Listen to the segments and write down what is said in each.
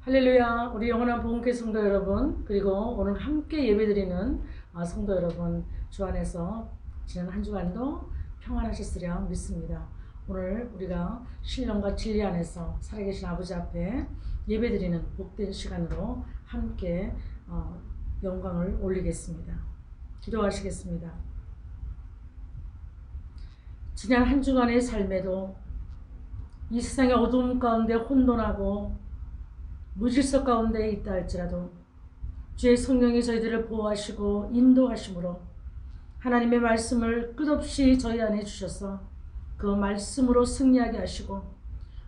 할렐루야. 우리 영원한 복음교회 성도 여러분, 그리고 오늘 함께 예배드리는 성도 여러분, 주 안에서 지난 한 주간도 평안하셨으려 믿습니다. 오늘 우리가 신령과 진리 안에서 살아계신 아버지 앞에 예배드리는 복된 시간으로 함께 영광을 올리겠습니다. 기도하시겠습니다. 지난 한 주간의 삶에도 이 세상의 어두움 가운데 혼돈하고 무질서 가운데 있다 할지라도 주의 성령이 저희들을 보호하시고 인도하심으로 하나님의 말씀을 끝없이 저희 안에 주셔서 그 말씀으로 승리하게 하시고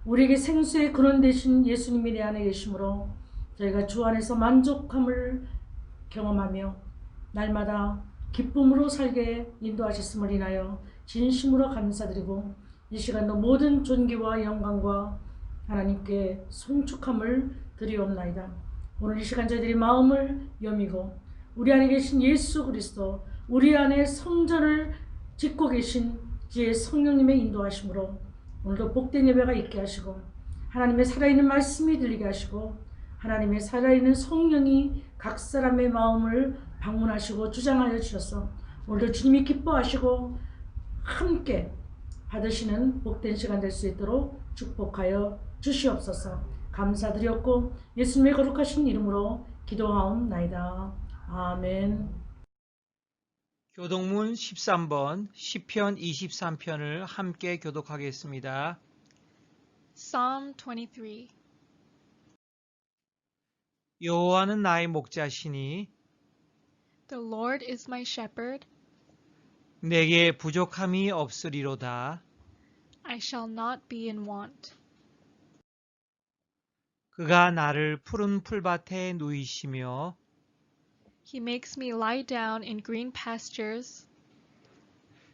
우리에게 생수의 근원 되신 예수님이 내 안에 계심으로 저희가 주 안에서 만족함을 경험하며 날마다 기쁨으로 살게 인도하셨음을 인하여 진심으로 감사드리고 이 시간도 모든 존귀와 영광과 하나님께 송축함을 드리옵나이다. 오늘 이 시간 저희들이 마음을 여미고 우리 안에 계신 예수 그리스도, 우리 안에 성전을 짓고 계신 주의 성령님의 인도하심으로 오늘도 복된 예배가 있게 하시고 하나님의 살아있는 말씀이 들리게 하시고 하나님의 살아있는 성령이 각 사람의 마음을 방문하시고 주장하여 주셔서 오늘도 주님이 기뻐하시고 함께 받으시는 복된 시간 될 수 있도록 축복하여 주시옵소서. 감사드렸고 예수님의 거룩하신 이름으로 기도하옵나이다. 아멘. 교독문 13번 시편 23편을 함께 교독하겠습니다. Psalm 23. 여호와는 나의 목자시니 The Lord is my shepherd, 내게 부족함이 없으리로다. I shall not be in want. 그가 나를 푸른 풀밭에 누이시며 He makes me lie down in green pastures.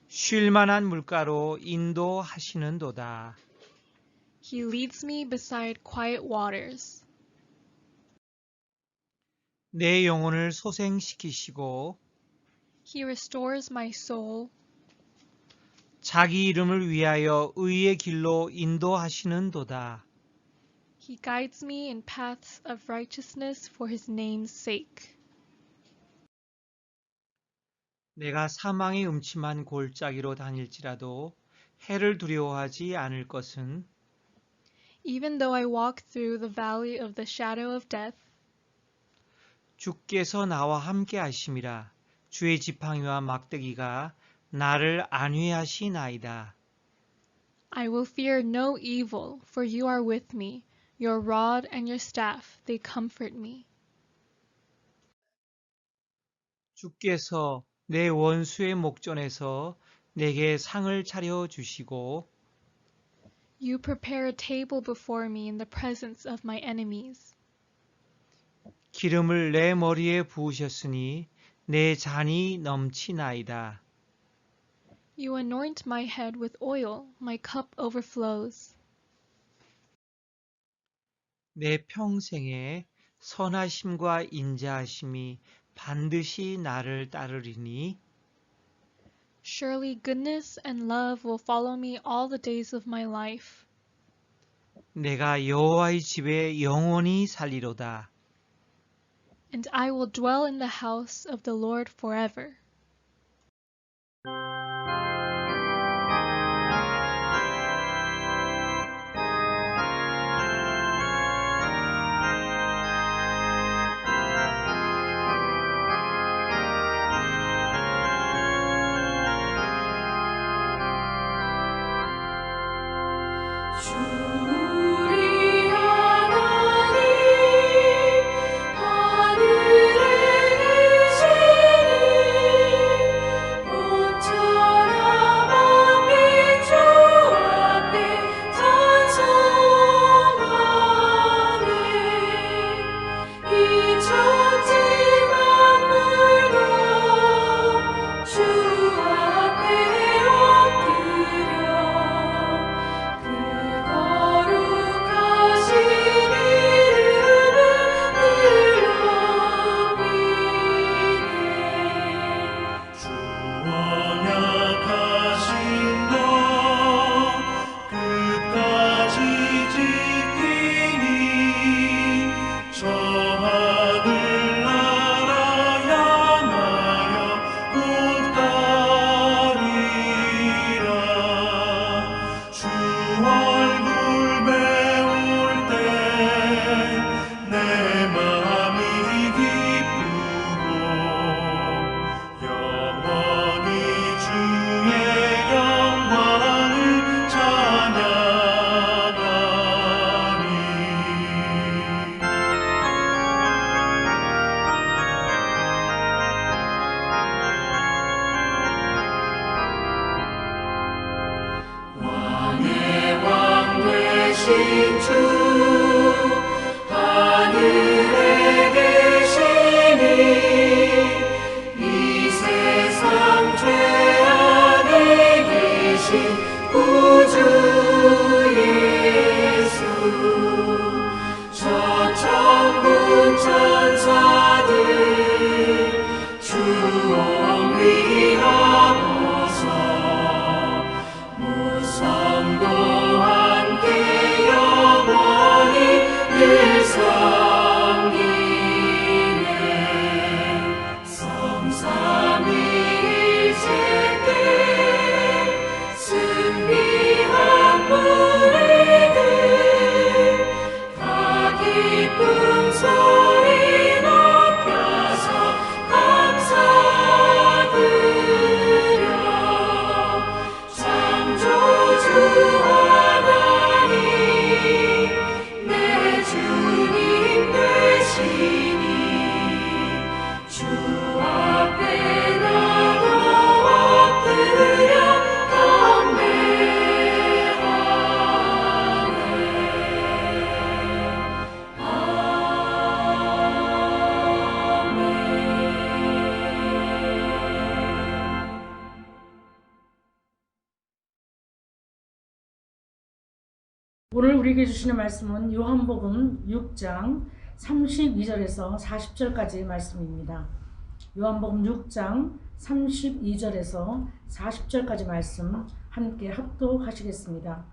쉴 만한 물가로 인도하시는도다. He leads me beside quiet waters. 내 영혼을 소생시키시고 He restores my soul. 자기 이름을 위하여 의의 길로 인도하시는도다. He guides me in paths of righteousness for his name's sake. 내가 사망의 음침한 골짜기로 다닐지라도 해를 두려워하지 않을 것은 Even though I walk through the valley of the shadow of death, 주께서 나와 함께 하심이라. 주의 지팡이와 막대기가 나를 안위하시나이다. I will fear no evil, for you are with me. Your rod and your staff, they comfort me. 주께서 내 원수의 목전에서 내게 상을 차려 주시고 You prepare a table before me in the presence of my enemies. 기름을 내 머리에 부으셨으니 내 잔이 넘치나이다. You anoint my head with oil, my cup overflows. 내 평생에 선하심과 인자하심이 반드시 나를 따르리니 Surely goodness and love will follow me all the days of my life. 내가 여호와의 집에 영원히 살리로다. And I will dwell in the house of the Lord forever. 우리 하나님 하늘에 계시는 오늘 우리에게 주시는 말씀은 요한복음 6장 32절에서 40절까지 말씀입니다. 요한복음 6장 32절에서 40절까지 말씀 함께 합독하시겠습니다.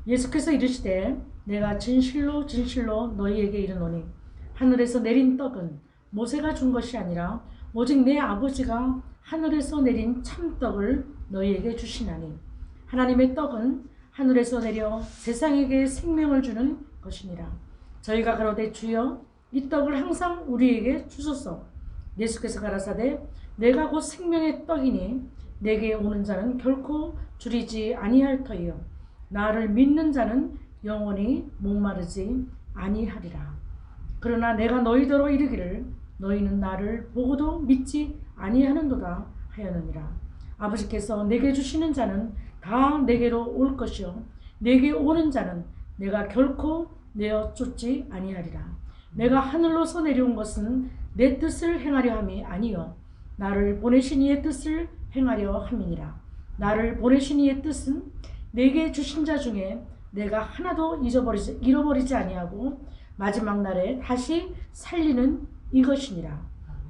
예수께서 이르시되 내가 진실로 진실로 너희에게 이르노니 하늘에서 내린 떡은 모세가 준 것이 아니라 오직 내 아버지가 하늘에서 내린 참떡을 너희에게 주시나니 하나님의 떡은 하늘에서 내려 세상에게 생명을 주는 것이니라. 저희가 가로되 주여 이 떡을 항상 우리에게 주소서. 예수께서 가라사대 내가 곧 생명의 떡이니 내게 오는 자는 결코 줄이지 아니할 터이요 나를 믿는 자는 영원히 목마르지 아니하리라. 그러나 내가 너희더러 이르기를 너희는 나를 보고도 믿지 아니하는도다 하였느니라. 아버지께서 내게 주시는 자는 다 내게로 올 것이요 내게 오는 자는 내가 결코 내어 쫓지 아니하리라. 내가 하늘로서 내려온 것은 내 뜻을 행하려 함이 아니요 나를 보내신 이의 뜻을 행하려 함이니라. 나를 보내신 이의 뜻은 내게 주신 자 중에 내가 하나도 잃어버리지 아니하고 마지막 날에 다시 살리는 이것이니라.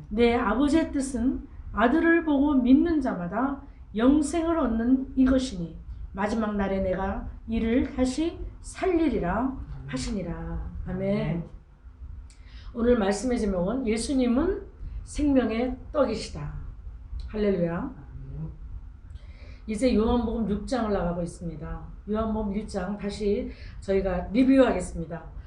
내 아버지의 뜻은 아들을 보고 믿는 자마다 영생을 얻는 이것이니 마지막 날에 내가 이를 다시 살리리라 하시니라. 아멘. 오늘 말씀의 제목은 예수님은 생명의 떡이시다. 할렐루야. 이제 요한복음 6장을 나가고 있습니다. 요한복음 1장 다시 저희가 리뷰하겠습니다.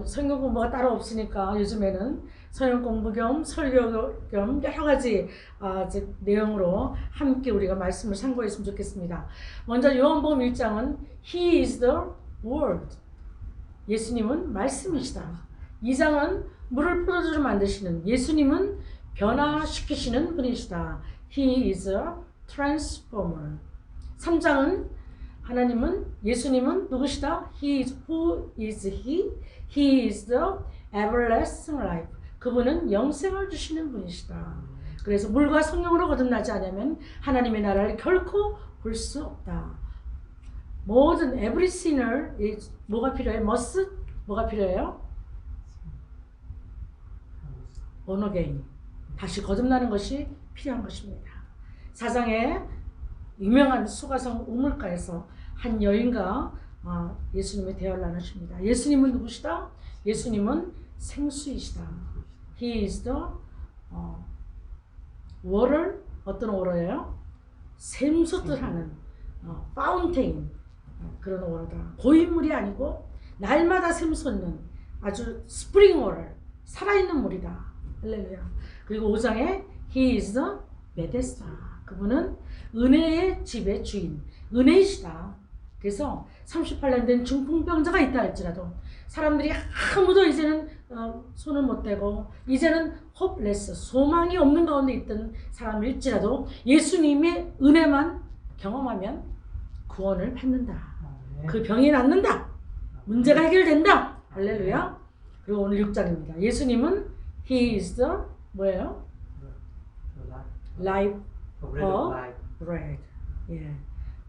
성경 공부가 따로 없으니까 요즘에는 성경 공부 겸 설교 겸 여러 가지 내용으로 함께 우리가 말씀을 상고했으면 좋겠습니다. 먼저 요한복음 1장은 He is the Word. 예수님은 말씀이시다. 2장은 물을 포도주로 만드시는 예수님은 변화시키시는 분이시다. He is a transformer. 3장은 예수님은 누구시다? Who is He? He is the everlasting life. 그분은 영생을 주시는 분이시다. 그래서 물과 성령으로 거듭나지 않으면 하나님의 나라를 결코 볼 수 없다. 모든 every sinner 뭐가 필요해? 뭐가 필요해요? born again. 다시 거듭나는 것이 필요한 것입니다. 4장에 유명한 수가성 우물가에서 한 여인과 예수님의 대화를 나누십니다. 예수님은 누구시다? 예수님은 생수이시다. He is the water. 어떤 water예요? 샘솟듯 하는 fountain. 그런 water다. 고인물이 아니고 날마다 샘솟는 아주 spring water. 살아있는 물이다. 할렐루야. 그리고 5장에 He is the Bethesda. 그분은 은혜의 집의 주인, 은혜이시다. 그래서 38년 된 중풍병자가 있다 할지라도 사람들이 아무도 이제는 손을 못 대고 이제는 hopeless, 소망이 없는 가운데 있던 사람일지라도 예수님의 은혜만 경험하면 구원을 받는다. 그 병이 낫는다. 문제가 해결된다. 할렐루야. 그리고 오늘 6장입니다. 예수님은 He is the 뭐예요? Life of bread. 예,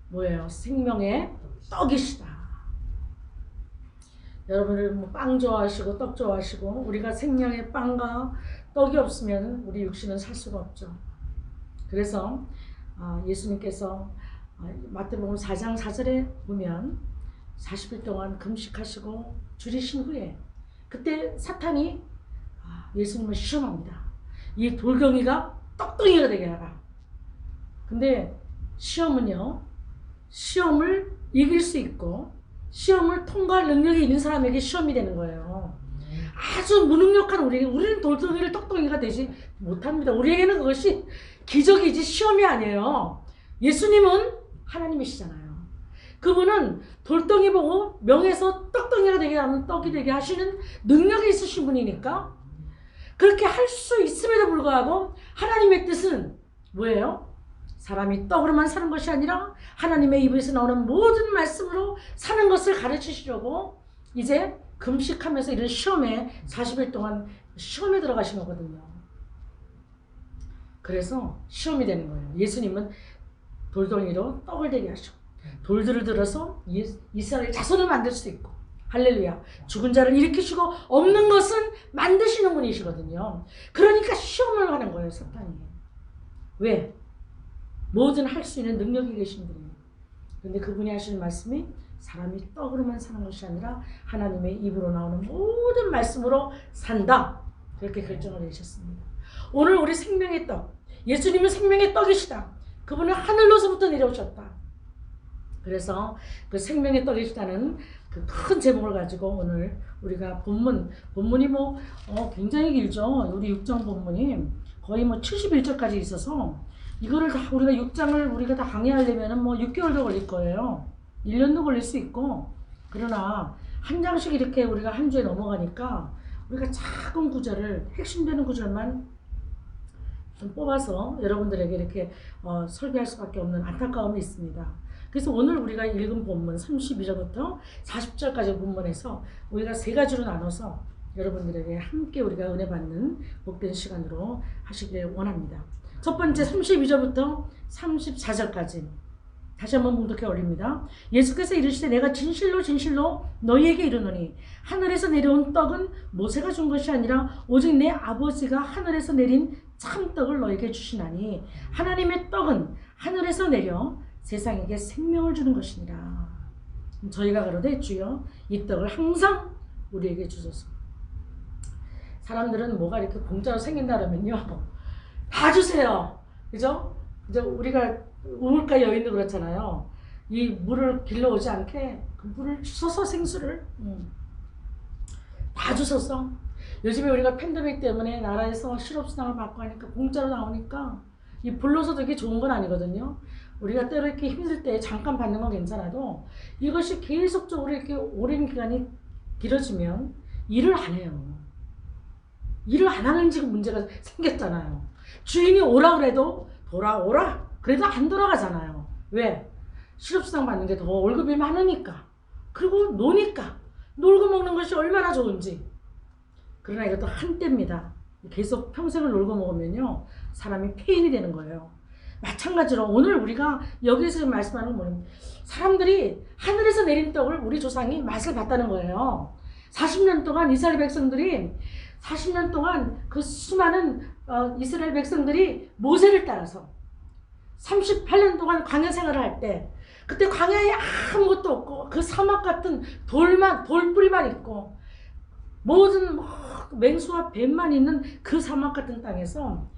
뭐예요? 생명의 떡이시다. 여러분들 빵 좋아하시고 떡 좋아하시고 우리가 생명의 빵과 떡이 없으면 우리 육신은 살 수가 없죠. 그래서 예수님께서 마태복음 4장 4절에 보면 40일 동안 금식하시고 줄이신 후에 그때 사탄이 예수님을 시험합니다. 이 돌덩이가 떡덩이가 되게 하라. 근데 시험은요, 시험을 이길 수 있고 시험을 통과할 능력이 있는 사람에게 시험이 되는 거예요. 아주 무능력한 우리는 돌덩이를 떡덩이가 되지 못합니다. 우리에게는 그것이 기적이지 시험이 아니에요. 예수님은 하나님이시잖아요. 그분은 돌덩이 보고 명에서 떡덩이가 되게 하면 떡이 되게 하시는 능력이 있으신 분이니까 그렇게 할 수 있음에도 불구하고 하나님의 뜻은 뭐예요? 사람이 떡으로만 사는 것이 아니라 하나님의 입에서 나오는 모든 말씀으로 사는 것을 가르치시려고 이제 금식하면서 이런 시험에 40일 동안 시험에 들어가신 거거든요. 그래서 시험이 되는 거예요. 예수님은 돌덩이로 떡을 되게 하시고 돌들을 들어서 이스라엘 자손을 만들 수 있고 할렐루야. 죽은 자를 일으키시고 없는 것은 만드시는 분이시거든요. 그러니까 시험을 하는 거예요, 사탄이. 왜? 뭐든 할 수 있는 능력이 계신 분이에요. 그런데 그분이 하시는 말씀이 사람이 떡으로만 사는 것이 아니라 하나님의 입으로 나오는 모든 말씀으로 산다. 그렇게 결정을 내셨습니다. 오늘 우리 생명의 떡, 예수님은 생명의 떡이시다. 그분은 하늘로서부터 내려오셨다. 그래서 그 생명의 떡이시다는 그 큰 제목을 가지고 오늘 우리가 본문이 굉장히 길죠. 우리 6장 본문이 거의 71절까지 있어서 이거를 다 우리가 6장을 우리가 다 강의하려면은 6개월도 걸릴 거예요. 1년도 걸릴 수 있고. 그러나 한 장씩 이렇게 우리가 한 주에 넘어가니까 우리가 작은 구절을 핵심되는 구절만 좀 뽑아서 여러분들에게 이렇게 설교할 수밖에 없는 안타까움이 있습니다. 그래서 오늘 우리가 읽은 본문 32절부터 40절까지 본문에서 우리가 세 가지로 나눠서 여러분들에게 함께 우리가 은혜 받는 복된 시간으로 하시길 원합니다. 첫 번째 32절부터 34절까지 다시 한번 봉독해 올립니다. 예수께서 이르시되 내가 진실로 진실로 너희에게 이르노니 하늘에서 내려온 떡은 모세가 준 것이 아니라 오직 내 아버지가 하늘에서 내린 참떡을 너희에게 주시나니 하나님의 떡은 하늘에서 내려 세상에게 생명을 주는 것이니라. 저희가 가로되 주여 이 떡을 항상 우리에게 주소서. 사람들은 뭐가 이렇게 공짜로 생긴다 그러면요 다 주세요. 그죠? 이제 우리가 우물가 여인도 그렇잖아요. 이 물을 길러오지 않게 그 물을 주소서 생수를 다 주소서. 요즘에 우리가 팬데믹 때문에 나라에서 실업수당을 받고 하니까 공짜로 나오니까 이 불로소도 이게 좋은 건 아니거든요. 우리가 때로 이렇게 힘들 때 잠깐 받는 건 괜찮아도 이것이 계속적으로 이렇게 오랜 기간이 길어지면 일을 안 해요. 일을 안 하는 지금 문제가 생겼잖아요. 주인이 오라 그래도 돌아오라 그래도 안 돌아가잖아요. 왜? 실업수당 받는 게 더 월급이 많으니까. 그리고 노니까. 놀고 먹는 것이 얼마나 좋은지. 그러나 이것도 한때입니다. 계속 평생을 놀고 먹으면요 사람이 폐인이 되는 거예요. 마찬가지로 오늘 우리가 여기서 말씀하는 건 뭐냐면 사람들이 하늘에서 내린 떡을 우리 조상이 맛을 봤다는 거예요. 40년 동안 이스라엘 백성들이 40년 동안 그 수많은 이스라엘 백성들이 모세를 따라서 38년 동안 광야 생활을 할 때 그때 광야에 아무것도 없고 그 사막 같은 돌뿌리만 있고 모든 맹수와 뱀만 있는 그 사막 같은 땅에서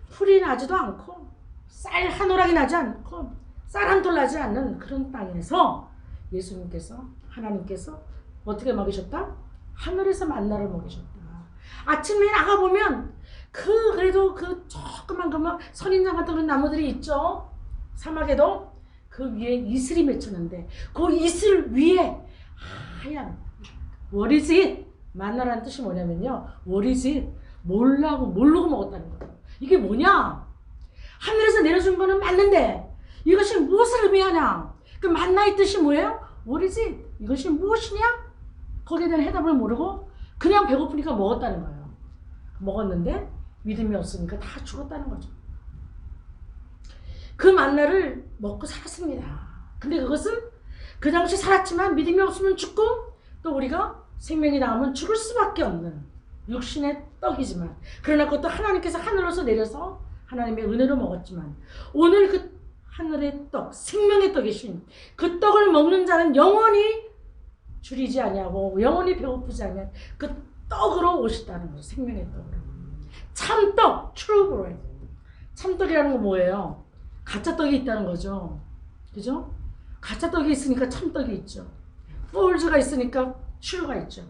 풀이 나지도 않고 쌀 한 오락이 나지 않고 쌀 한 톨 나지 않는 그런 땅에서 예수님께서 하나님께서 어떻게 먹이셨다? 하늘에서 만나를 먹이셨다. 아침에 나가보면 그래도 그 조그만 선인장 같은 그런 나무들이 있죠. 사막에도 그 위에 이슬이 맺혔는데 그 이슬 위에 하얀 What is it? 만나라는 뜻이 뭐냐면요. What is it? 모르고 먹었다는 거예요. 이게 뭐냐? 하늘에서 내려준 거는 맞는데 이것이 무엇을 의미하냐? 그 만나의 뜻이 뭐예요? What is it? 이것이 무엇이냐? 거기에 대한 해답을 모르고 그냥 배고프니까 먹었다는 거예요. 먹었는데 믿음이 없으니까 다 죽었다는 거죠. 그 만나를 먹고 살았습니다. 근데 그것은 그 당시 살았지만 믿음이 없으면 죽고 또 우리가 생명이 나오면 죽을 수밖에 없는 육신의 떡이지만 그러나 그것도 하나님께서 하늘로서 내려서 하나님의 은혜로 먹었지만 오늘 그 하늘의 떡, 생명의 떡이신 그 떡을 먹는 자는 영원히 줄이지 아니하고 영원히 배고프지 아니한 그 떡으로 오셨다는 거죠. 생명의 떡으로. 참떡, true bread. 참떡이라는 건 뭐예요? 가짜 떡이 있다는 거죠. 그죠? 가짜 떡이 있으니까 참떡이 있죠. false가 있으니까 true가 있죠.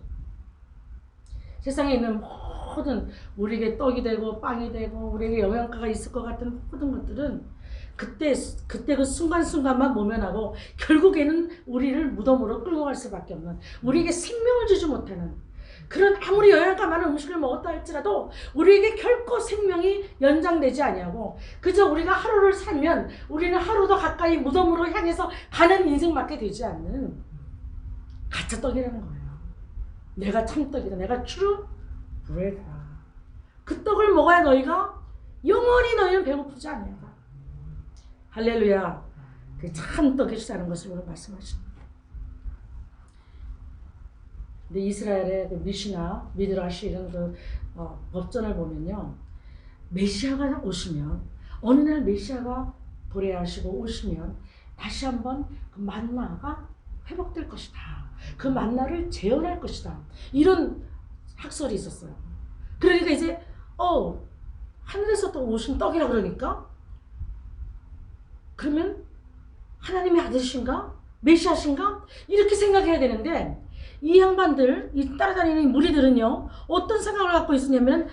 세상에 있는 모든 우리에게 떡이 되고 빵이 되고 우리에게 영양가가 있을 것 같은 모든 것들은 그때 그 순간순간만 모면하고 결국에는 우리를 무덤으로 끌고 갈 수밖에 없는 우리에게 생명을 주지 못하는 그런 아무리 영양가 많은 음식을 먹었다 할지라도 우리에게 결코 생명이 연장되지 아니하고 그저 우리가 하루를 살면 우리는 하루 더 가까이 무덤으로 향해서 가는 인생밖에 되지 않는 가짜 떡이라는 거예요. 내가 참떡이다. 내가 true bread다. 그 떡을 먹어야 너희가 영원히 너희는 배고프지 않냐. 할렐루야. 그 참떡이시다는 것을 오늘 말씀하십니다. 근데 이스라엘의 그 미시나 미드라시 이런 그 법전을 보면요, 메시아가 오시면 어느 날 메시아가 도래하시고 오시면 다시 한번 그 만나가 회복될 것이다. 그 만나를 재현할 것이다. 이런 학설이 있었어요. 그러니까 이제 하늘에서 또 오신 떡이라 그러니까 그러면 하나님의 아들이신가? 메시아신가? 이렇게 생각해야 되는데 이 양반들, 이 따라다니는 무리들은요 어떤 생각을 갖고 있었냐면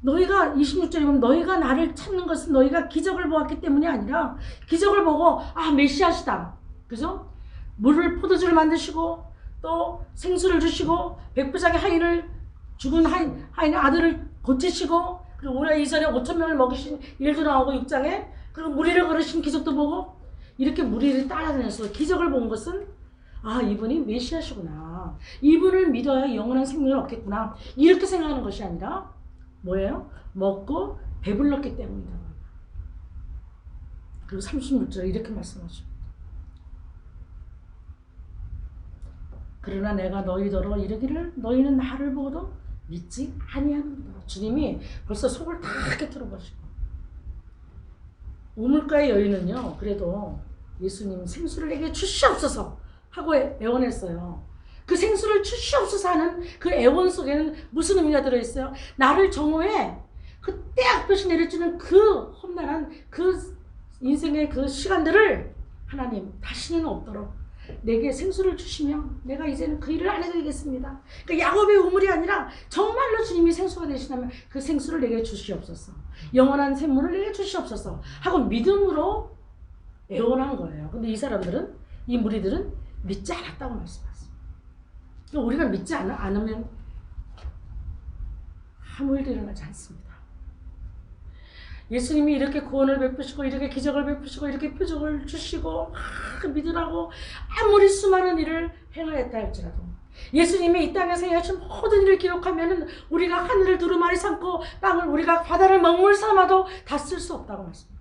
너희가 26절에 보면 너희가 나를 찾는 것은 너희가 기적을 보았기 때문이 아니라 기적을 보고 메시아시다. 그죠? 물을 포도주를 만드시고 또 생수를 주시고 백부장의 하인을 죽은 하인의 아들을 고치시고 그리고 우리가 이전에 5,000명을 먹이신 일도 나오고 6장에 그리고 무리를 걸으신 기적도 보고 이렇게 무리를 따라다녀서 기적을 본 것은 이분이 메시아시구나. 이분을 믿어야 영원한 생명을 얻겠구나. 이렇게 생각하는 것이 아니라 뭐예요? 먹고 배불렀기 때문이다. 그리고 36절에 이렇게 말씀하죠. 그러나 내가 너희더러 이르기를 너희는 나를 보고도 믿지 아니하는구나. 주님이 벌써 속을 다 깨트려 버리시고 우물가의 여인은요 그래도 예수님 생수를 내게 주시옵소서 하고 애원했어요. 그 생수를 주시옵소서 하는 그 애원 속에는 무슨 의미가 들어있어요? 나를 정오해 그 때약볕이 내려주는 그 험난한 그 인생의 그 시간들을 하나님 다시는 없도록 내게 생수를 주시면 내가 이제는 그 일을 안 해도 되겠습니다. 그러니까 야곱의 우물이 아니라 정말로 주님이 생수가 되시다면 그 생수를 내게 주시옵소서. 영원한 샘물을 내게 주시옵소서 하고 믿음으로 애원한 거예요. 근데 이 사람들은, 이 무리들은 믿지 않았다고 말씀하셨어요. 그러니까 우리가 믿지 않으면 아무 일도 일어나지 않습니다. 예수님이 이렇게 구원을 베푸시고 이렇게 기적을 베푸시고 이렇게 표적을 주시고 믿으라고 아무리 수많은 일을 행하였다 할지라도 예수님이 이 땅에서 행하신 모든 일을 기록하면 우리가 하늘을 두루마리 삼고 땅을 우리가 바다를 먹물 삼아도 다 쓸 수 없다고 말씀합니다.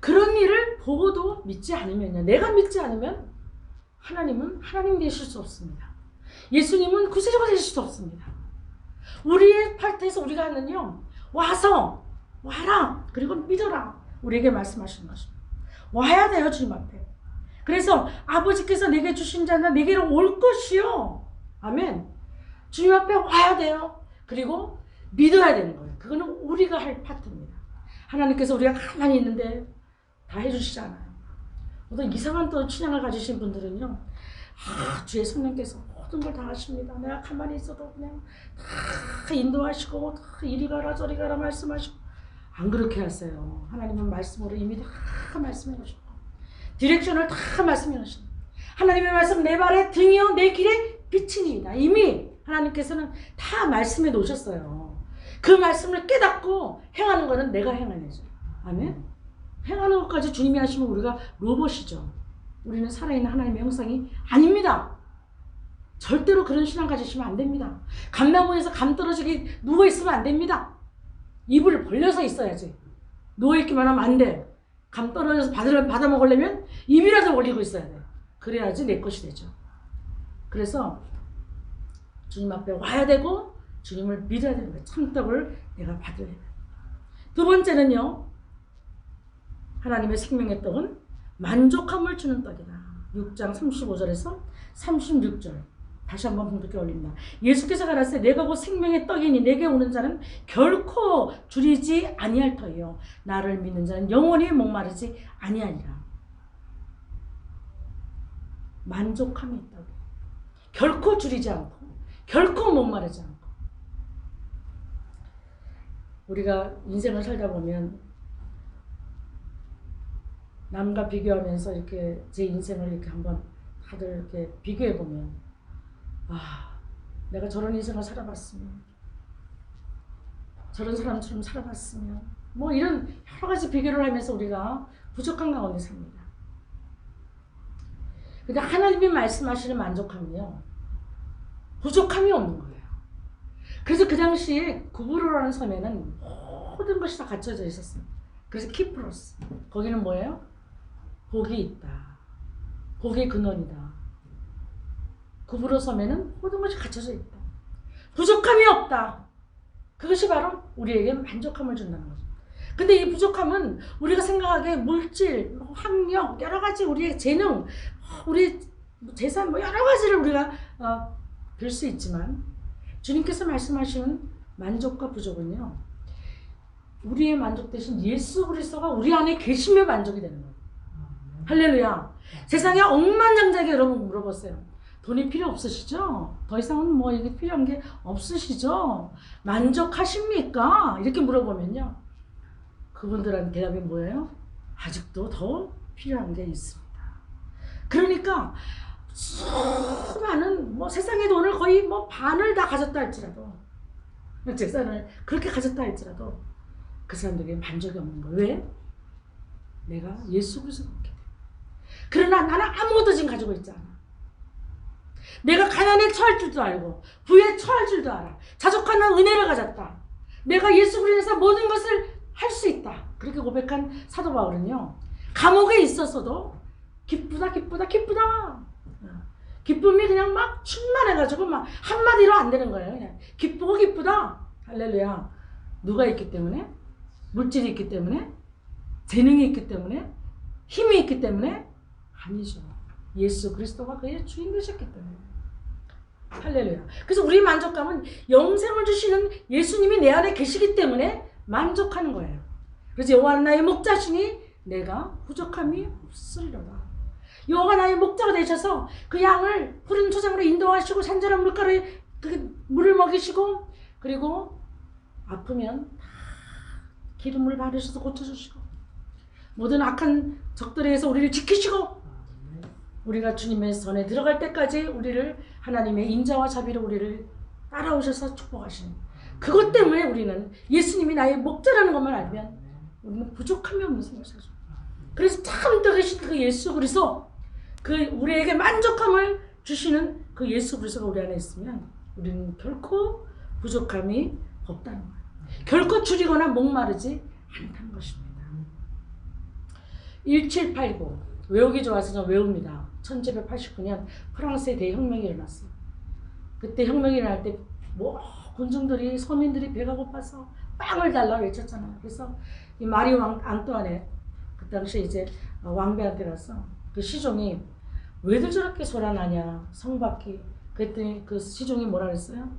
그런 일을 보고도 믿지 않으면요, 내가 믿지 않으면 하나님은 하나님 되실 수 없습니다. 예수님은 구세주가 되실 수 없습니다. 우리의 파트에서 우리가 하는요, 와라 그리고 믿어라 우리에게 말씀하시는 것입니다. 와야 돼요, 주님 앞에. 그래서 아버지께서 내게 주신 자는 내게로 올 것이요. 아멘. 주님 앞에 와야 돼요. 그리고 믿어야 되는 거예요. 그거는 우리가 할 파트입니다. 하나님께서 우리가 가만히 있는데 다 해주시지 않아요. 어떤 이상한 또 신앙을 가지신 분들은요, 주의 성령께서 모든 걸 다 하십니다. 내가 가만히 있어도 그냥 다 인도하시고 다 이리 가라 저리 가라 말씀하시고. 안 그렇게 하세요. 하나님은 말씀으로 이미 다 말씀해 주시고 디렉션을 다 말씀해 주시고 하나님의 말씀 내 발의 등이요 내 길의 빛이니이다. 이미 하나님께서는 다 말씀해 놓으셨어요. 그 말씀을 깨닫고 행하는 거는 내가 행하야죠. 아멘. 행하는 것까지 주님이 하시면 우리가 로봇이죠. 우리는 살아있는 하나님의 형상이 아닙니다. 절대로 그런 신앙 가지시면 안 됩니다. 감나무에서 감 떨어지게 누워있으면 안 됩니다. 입을 벌려서 있어야지. 누워있기만 하면 안 돼. 감 떨어져서 받아 먹으려면 입이라도 벌리고 있어야 돼. 그래야지 내 것이 되죠. 그래서 주님 앞에 와야 되고 주님을 믿어야 되는 거예요. 참떡을 내가 받아야 돼요. 두 번째는요, 하나님의 생명의 떡은 만족함을 주는 떡이다. 6장 35절에서 36절 다시 한번 분들께 올립니다. 예수께서 가라사대 내가 곧 생명의 떡이니 내게 오는 자는 결코 줄이지 아니할 터이요 나를 믿는 자는 영원히 목마르지 아니하리라. 만족함이 있다고. 결코 줄이지 않고 결코 목마르지 않고. 우리가 인생을 살다 보면 남과 비교하면서 이렇게 제 인생을 이렇게 한번 다들 이렇게 비교해 보면 내가 저런 인생을 살아봤으면, 저런 사람처럼 살아봤으면, 뭐 이런 여러 가지 비교를 하면서 우리가 부족한 가운데 삽니다. 근데 하나님이 말씀하시는 만족함은요, 부족함이 없는 거예요. 그래서 그 당시에 구브로라는 섬에는 모든 것이 다 갖춰져 있었어요. 그래서 키프로스, 거기는 뭐예요? 복이 있다. 복의 근원이다. 굽으로 서면은 모든 것이 갖춰져 있다. 부족함이 없다. 그것이 바로 우리에게 만족함을 준다는 거죠. 근데 이 부족함은 우리가 생각하기에 물질, 학력, 여러 가지 우리의 재능, 우리 재산, 여러 가지를 우리가 볼 수 있지만 주님께서 말씀하시는 만족과 부족은요, 우리의 만족 대신 예수 그리스도가 우리 안에 계시며 만족이 되는 거예요. 할렐루야. 세상에 억만장자에게 여러분 물어보세요. 돈이 필요 없으시죠? 더 이상은 뭐 이게 필요한 게 없으시죠? 만족하십니까? 이렇게 물어보면요, 그분들한테 대답이 뭐예요? 아직도 더 필요한 게 있습니다. 그러니까 수많은 세상의 돈을 거의 반을 다 가졌다 할지라도, 재산을 그렇게 가졌다 할지라도 그 사람들에게 만족이 없는 거예요. 왜? 내가 예수 그리스도가 없기 때문에. 그러나 나는 아무것도 지금 가지고 있지 않아. 내가 가난에 처할 줄도 알고 부에 처할 줄도 알아. 자족하는 은혜를 가졌다. 내가 예수 그리스도에서 모든 것을 할 수 있다. 그렇게 고백한 사도 바울은요, 감옥에 있었어도 기쁘다 기쁘다 기쁘다. 기쁨이 그냥 막 충만해가지고 막 한마디로 안 되는 거예요. 그냥 기쁘고 기쁘다. 할렐루야. 누가 있기 때문에? 물질이 있기 때문에? 재능이 있기 때문에? 힘이 있기 때문에? 아니죠. 예수 그리스도가 그의 주인 되셨기 때문에. 할렐루야. 그래서 우리 만족감은 영생을 주시는 예수님이 내 안에 계시기 때문에 만족하는 거예요. 그래서 여호와는 나의 목자시니 내가 부족함이 없으리로다. 여호와가 나의 목자가 되셔서 그 양을 푸른 초장으로 인도하시고 산전한 물가에 그 물을 먹이시고, 그리고 아프면 다 기름을 바르셔서 고쳐주시고, 모든 악한 적들에 의해서 우리를 지키시고, 우리가 주님의 전에 들어갈 때까지 우리를 하나님의 인자와 자비로 우리를 따라오셔서 축복하시는, 그것 때문에 우리는 예수님이 나의 목자라는 것만 알면 우리는 부족함이 없는 생활을 살죠. 그래서 참 뜻하신 그 예수 그리스도, 그 우리에게 만족함을 주시는 그 예수 그리스도가 우리 안에 있으면 우리는 결코 부족함이 없다는 거예요. 결코 줄이거나 목마르지 않다는 것입니다. 1789 외우기 좋아서 저 외웁니다. 1789년 프랑스에 대혁명이 일어났어요. 그때 혁명이 일어날 때 군중들이, 서민들이 배가 고파서 빵을 달라 외쳤잖아요. 그래서 이 마리 앙뚜아넷, 그 당시에 이제 왕비한테 가서 그 시종이 왜들 저렇게 소란하냐, 성밖이. 그랬더니 그 시종이 뭐라 그랬어요?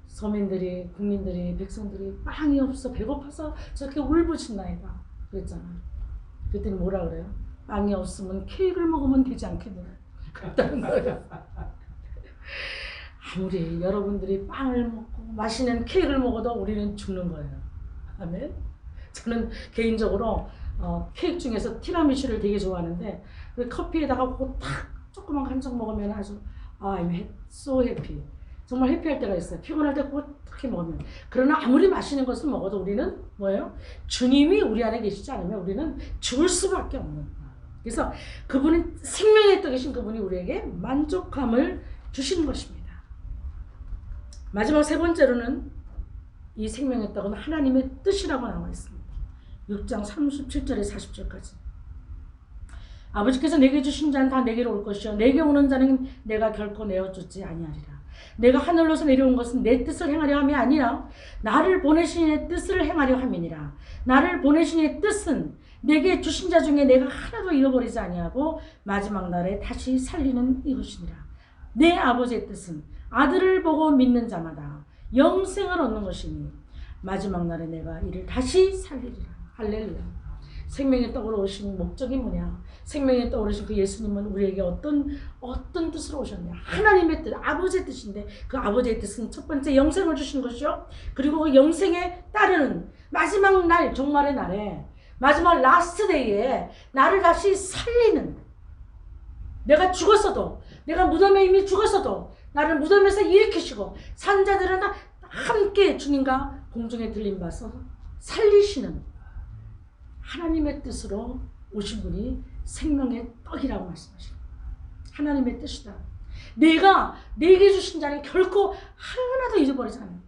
서민들이, 국민들이, 백성들이 빵이 없어 배고파서 저렇게 울부짖나이다 그랬잖아요. 그랬더니 뭐라 그래요? 빵이 없으면 케이크를 먹으면 되지 않겠느냐 그랬다는 거예요. 아무리 여러분들이 빵을 먹고 맛있는 케이크를 먹어도 우리는 죽는 거예요. 아멘. 저는 개인적으로 케이크 중에서 티라미슈를 되게 좋아하는데, 그 커피에다가 그거 탁 조그만 한 쪽 먹으면 아주 I'm so happy. 정말 해피할 때가 있어요. 피곤할 때 그거 탁 먹으면. 그러나 아무리 맛있는 것을 먹어도 우리는 뭐예요? 주님이 우리 안에 계시지 않으면 우리는 죽을 수밖에 없는. 그래서 그분은 생명의 떡 계신 그분이 우리에게 만족함을 주시는 것입니다. 마지막 세 번째로는 이 생명의 떡은 하나님의 뜻이라고 나와 있습니다. 6장 37절에 40절까지. 아버지께서 내게 주신 자는 다 내게로 올 것이요 내게 오는 자는 내가 결코 내어주지 아니하리라. 내가 하늘로서 내려온 것은 내 뜻을 행하려 함이 아니라 나를 보내신 이의 뜻을 행하려 함이니라. 나를 보내신 이의 뜻은 내게 주신 자 중에 내가 하나도 잃어버리지 아니하고 마지막 날에 다시 살리는 이것이니라. 내 아버지의 뜻은 아들을 보고 믿는 자마다 영생을 얻는 것이니 마지막 날에 내가 이를 다시 살리리라. 할렐루야. 생명의 떡으로 오신 목적이 뭐냐? 생명의 떡으로 오신 그 예수님은 우리에게 어떤 뜻으로 오셨냐? 하나님의 뜻, 아버지의 뜻인데 그 아버지의 뜻은 첫 번째 영생을 주신 것이요. 그리고 그 영생에 따르는 마지막 날, 종말의 날에, 마지막 라스트 데이에 나를 다시 살리는, 내가 죽었어도, 내가 무덤에 이미 죽었어도 나를 무덤에서 일으키시고 산자들은 함께 주님과 공중에 들림받아서 살리시는 하나님의 뜻으로 오신 분이 생명의 떡이라고 말씀하십니다. 하나님의 뜻이다. 내게 주신 자는 결코 하나도 잊어버리지 않아요.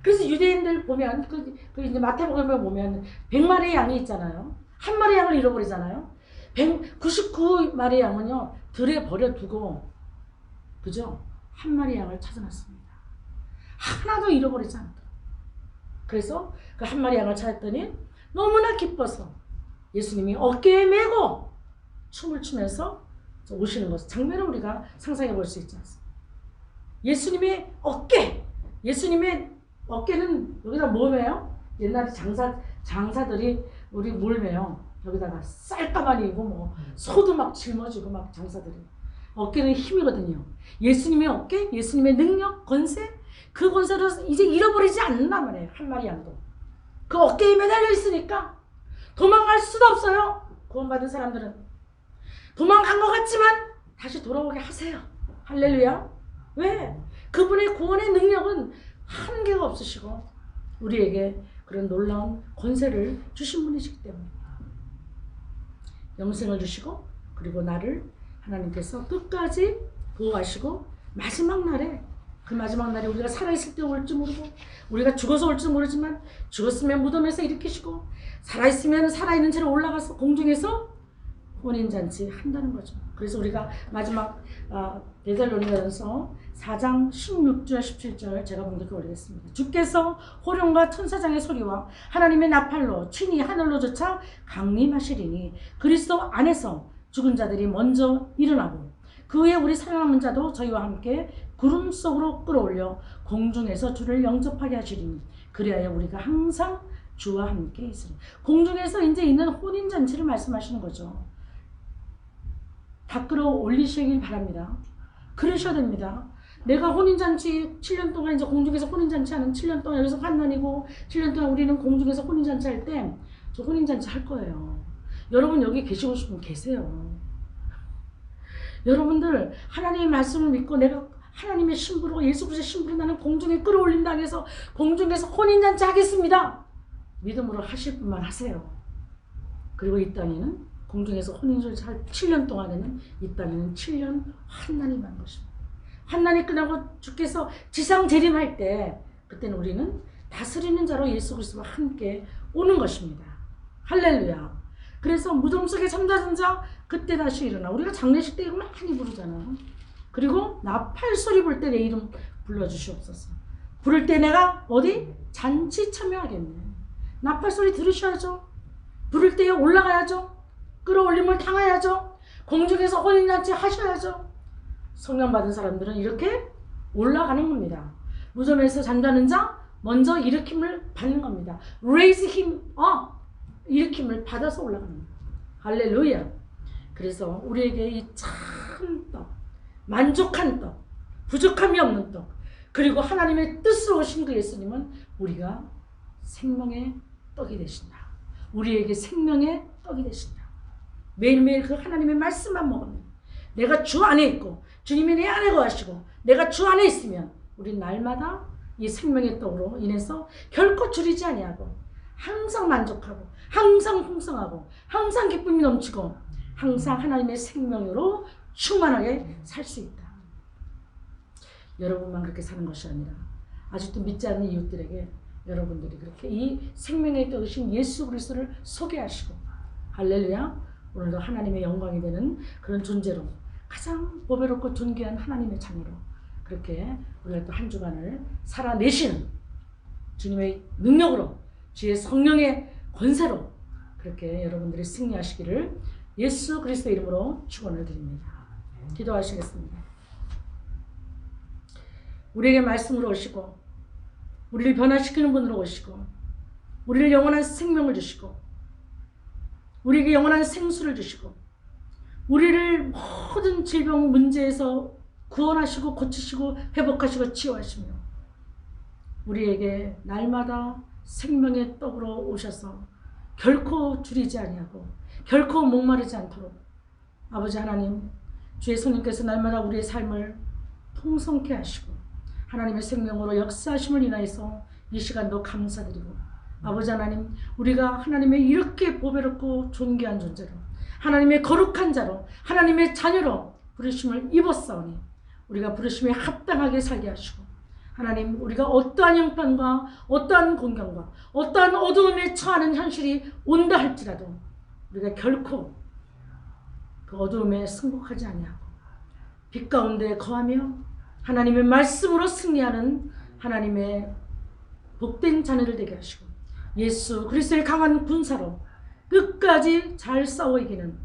그래서 유대인들 보면 그 이제 마태복음에 보면 100마리의 양이 있잖아요. 한 마리 양을 잃어버리잖아요. 99마리의 양은요 들에 버려두고, 그죠? 한 마리 양을 찾아놨습니다. 하나도 잃어버리지 않도록. 그래서 그 한 마리 양을 찾았더니 너무나 기뻐서 예수님이 어깨에 메고 춤을 추면서 오시는 것을 장면을 우리가 상상해 볼 수 있지 않습니까? 예수님의 어깨, 예수님의 어깨는 여기다 뭐 매요? 옛날에 장사들이 우리 뭘 매요? 여기다가 쌀가마니 이고 뭐 소도 막 짊어지고 막 장사들이. 어깨는 힘이거든요. 예수님의 어깨, 예수님의 능력, 권세, 그 권세를 이제 잃어버리지 않는단 말이에요. 한 마리 양도. 그 어깨에 매달려 있으니까 도망갈 수도 없어요. 구원받은 사람들은. 도망간 것 같지만 다시 돌아오게 하세요. 할렐루야. 왜? 그분의 구원의 능력은 한계가 없으시고 우리에게 그런 놀라운 권세를 주신 분이시기 때문에 영생을 주시고 그리고 나를 하나님께서 끝까지 보호하시고 마지막 날에 그 마지막 날에 우리가 살아있을 때 올지 모르고 우리가 죽어서 올지 모르지만 죽었으면 무덤에서 일으키시고 살아있으면 살아있는 채로 올라가서 공중에서 혼인잔치 한다는 거죠. 그래서 우리가 마지막 데살로니가전서 4장 16절 17절 제가 봉독해 올리겠습니다. 주께서 호령과 천사장의 소리와 하나님의 나팔로 친히 하늘로조차 강림하시리니 그리스도 안에서 죽은 자들이 먼저 일어나고 그 후에 우리 살아남은 자도 저희와 함께 구름 속으로 끌어올려 공중에서 주를 영접하게 하시리니 그리하여 우리가 항상 주와 함께 있으리. 공중에서 이제 있는 혼인잔치를 말씀하시는 거죠. 다 끌어올리시길 바랍니다. 그러셔야 됩니다. 내가 혼인잔치 7년 동안 이제 공중에서 혼인잔치 하는 7년 동안 여기서 환난이고 7년 동안 우리는 공중에서 혼인잔치 할 때 저 혼인잔치 할 거예요. 여러분 여기 계시고 싶으면 계세요. 여러분들 하나님의 말씀을 믿고 내가 하나님의 신부로 예수 그리스도의 신부로 나는 공중에 끌어올린다 해서 공중에서 혼인잔치 하겠습니다. 믿음으로 하실 분만 하세요. 그리고 이 땅에는 공중에서 혼인잔치 할 7년 동안에는 이 땅에는 7년 환난이 많은 것입니다. 환난이 끝나고 주께서 지상 재림할 때 그때는 우리는 다스리는 자로 예수 그리스도와 함께 오는 것입니다. 할렐루야. 그래서 무덤 속에 잠자던 자 그때 다시 일어나. 우리가 장례식 때 이거 많이 부르잖아. 그리고 나팔 소리 불 때 내 이름 불러주시옵소서. 부를 때 내가 어디? 잔치 참여하겠네. 나팔 소리 들으셔야죠. 부를 때에 올라가야죠. 끌어올림을 당해야죠. 공중에서 혼인잔치 하셔야죠. 성령 받은 사람들은 이렇게 올라가는 겁니다. 무덤에서 잠자는 자 먼저 일으킴을 받는 겁니다. Raise him up. 일으킴을 받아서 올라가는 겁니다. 할렐루야. 그래서 우리에게 이 참 떡, 만족한 떡, 부족함이 없는 떡, 그리고 하나님의 뜻으로 오신 그 예수님은 우리가 생명의 떡이 되신다. 우리에게 생명의 떡이 되신다. 매일매일 그 하나님의 말씀만 먹으면 내가 주 안에 있고 주님이 내 안에 거하시고 내가 주 안에 있으면 우리 날마다 이 생명의 떡으로 인해서 결코 줄이지 아니하고 항상 만족하고 항상 풍성하고 항상 기쁨이 넘치고 항상 하나님의 생명으로 충만하게 살 수 있다. 여러분만 그렇게 사는 것이 아니라 아직도 믿지 않는 이웃들에게 여러분들이 그렇게 이 생명의 떡이신 예수 그리스도를 소개하시고 할렐루야. 오늘도 하나님의 영광이 되는 그런 존재로 가장 보배롭고 존귀한 하나님의 자녀로 그렇게 우리가 또 한 주간을 살아내시는 주님의 능력으로 주의 성령의 권세로 그렇게 여러분들이 승리하시기를 예수 그리스도 이름으로 축원을 드립니다. 기도하시겠습니다. 우리에게 말씀으로 오시고 우리를 변화시키는 분으로 오시고 우리를 영원한 생명을 주시고 우리에게 영원한 생수를 주시고 우리를 모든 질병 문제에서 구원하시고 고치시고 회복하시고 치유하시며 우리에게 날마다 생명의 떡으로 오셔서 결코 줄이지 아니하고 결코 목마르지 않도록 아버지 하나님 주의 성령께서 날마다 우리의 삶을 풍성케 하시고 하나님의 생명으로 역사하심을 인하여서 이 시간도 감사드리고 아버지 하나님 우리가 하나님의 이렇게 보배롭고 존귀한 존재로 하나님의 거룩한 자로 하나님의 자녀로 부르심을 입었사오니 우리가 부르심에 합당하게 살게 하시고 하나님 우리가 어떠한 형편과 어떠한 공경과 어떠한 어두움에 처하는 현실이 온다 할지라도 우리가 결코 그 어두움에 승복하지 아니하고 빛 가운데 거하며 하나님의 말씀으로 승리하는 하나님의 복된 자녀들 되게 하시고 예수 그리스도의 강한 군사로 끝까지 잘 싸워 이기는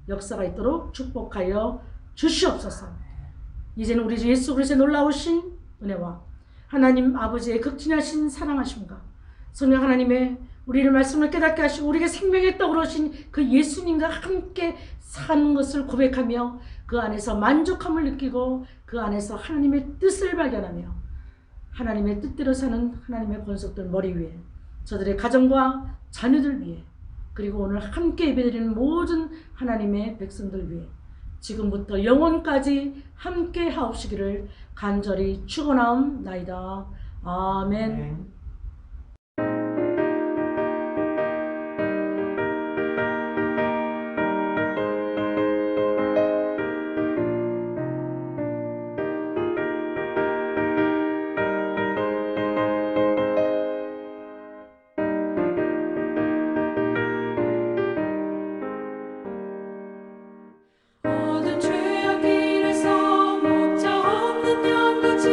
역사가 있도록 축복하여 주시옵소서. 이제는 우리 주 예수 그리스도의 놀라우신 은혜와 하나님 아버지의 극진하신 사랑하심과 성령 하나님의 우리를 말씀을 깨닫게 하시고 우리에게 생명의 떡으로 오신 그 예수님과 함께 사는 것을 고백하며 그 안에서 만족함을 느끼고 그 안에서 하나님의 뜻을 발견하며 하나님의 뜻대로 사는 하나님의 권속들 머리 위에 저들의 가정과 자녀들 위해 그리고 오늘 함께 예배드리는 모든 하나님의 백성들 위해 지금부터 영원까지 함께 하옵시기를 간절히 축원하옵나이다. 아멘. 모든 죄악 길에서 목자 없는 양같이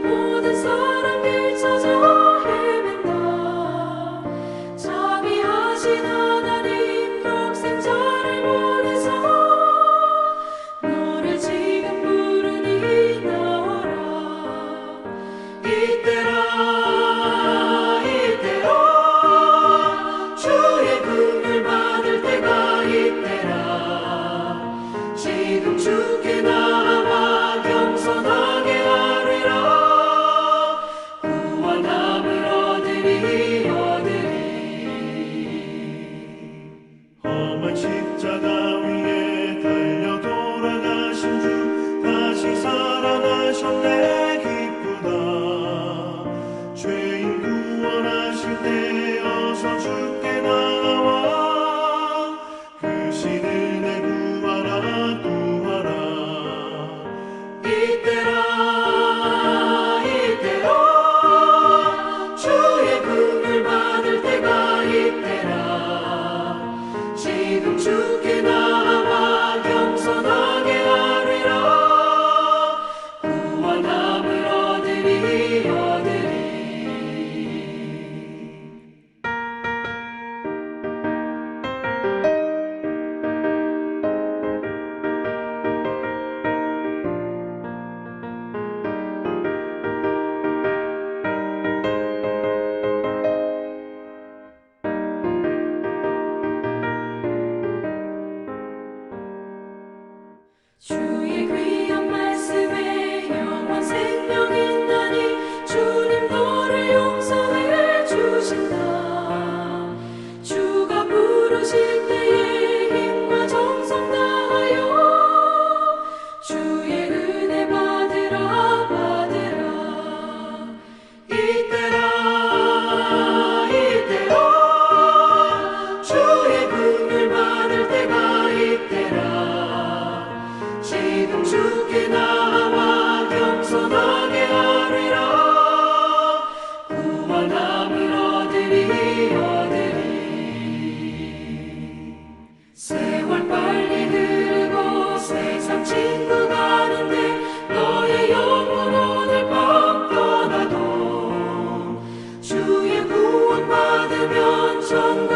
모든 사람 길 찾아 헤맨다. 자비하신 하나님 독생자를 보내서 너를 지금 부르니 나오라. 이때라 주의 긍휼 받을 때가 이때라. 지금 주께 나와 겸손하게 하리라. 구원함을 얻으리. 험한 십자가 위에 달려 돌아가신 주 다시 살아나셨네. 기쁘다. 죄인 구원하실 때 어서 주께 나와 그 신은혜 구하라. 이때라 주의 긍휼 받을 때가 이때라. 지금 주께 나와 겸손하게 하리라. 구원함을 얻으리. 주의 귀한 말씀에 영원 생명 있나니 주님 너를 용서해 주신다. 주가 부르실 때에 힘과 정성 다하여 주의 은혜 받으라. 이때라 주의 긍휼 받을 때가 이때라. 지금 주께 나와 겸손하게 하리라. 구원함을 얻으리. 세월 빨리 흐르고 세상 친구 가는데 너의 영혼 오늘 밤 떠나도 주의 구원 받으면 천국